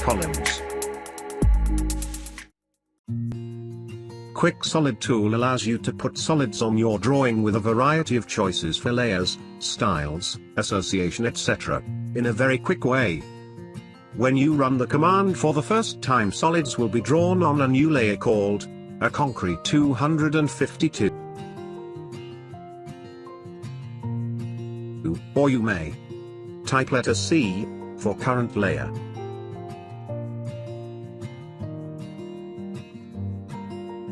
Columns. Quick Solid tool allows you to put solids on your drawing with a variety of choices for layers, styles, association, etc., in a very quick way. When you run the command for the first time, solids will be drawn on a new layer called a concrete 252. Or you may type letter C for current layer.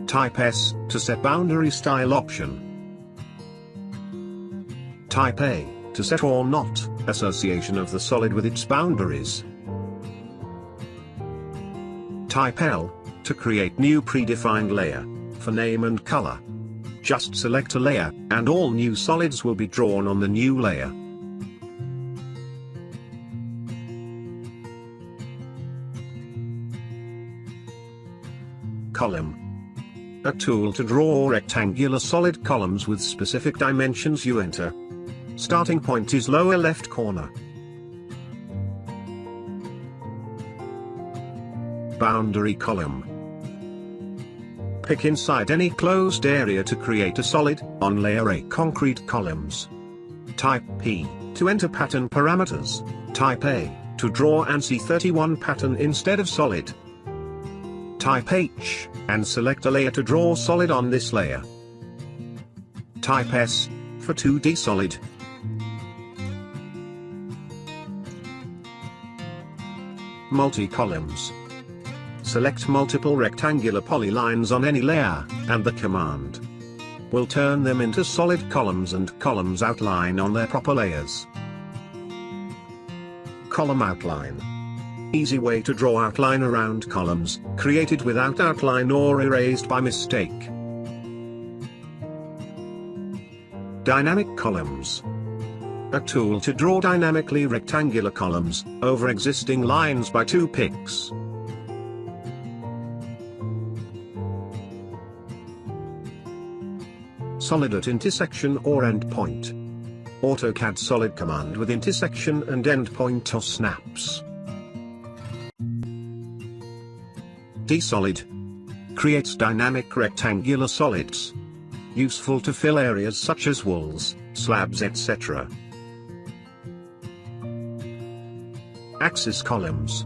Type S to set boundary style option. Type A to set or not association of the solid with its boundaries. Type L to create new predefined layer. For name and color, just select a layer, and all new solids will be drawn on the new layer. Column. A tool to draw rectangular solid columns with specific dimensions. You enter. Starting point is lower left corner. Boundary column. Pick inside any closed area to create a solid, on layer A concrete columns. Type P to enter pattern parameters. Type A to draw ANSI 31 pattern instead of solid. Type H, and select a layer to draw solid on this layer. Type S, for 2D solid. Multi-columns. Select multiple rectangular polylines on any layer, and the command will turn them into solid columns and columns outline on their proper layers. Column outline. Easy way to draw outline around columns, created without outline or erased by mistake. Dynamic columns. A tool to draw dynamically rectangular columns, over existing lines by 2 picks. Solid at intersection or endpoint. AutoCAD solid command with intersection and endpoint or snaps. D-solid. Creates dynamic rectangular solids. Useful to fill areas such as walls, slabs, etc. Axis columns.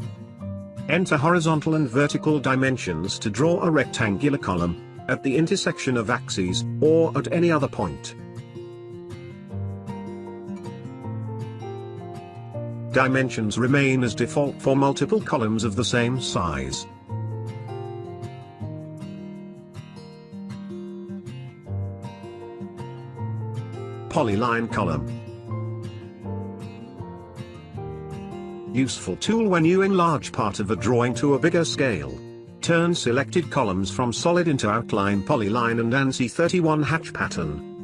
Enter horizontal and vertical dimensions to draw a rectangular column, at the intersection of axes, or at any other point. Dimensions remain as default for multiple columns of the same size. Polyline column. Useful tool when you enlarge part of a drawing to a bigger scale. Turn selected columns from solid into outline, polyline and ANSI 31 hatch pattern.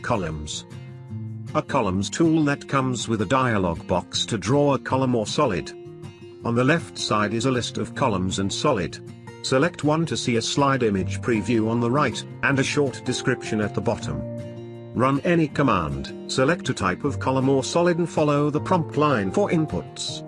Columns. A columns tool that comes with a dialog box to draw a column or solid. On the left side is a list of columns and solid. Select one to see a slide image preview on the right, and a short description at the bottom. Run any command, select a type of column or solid and follow the prompt line for inputs.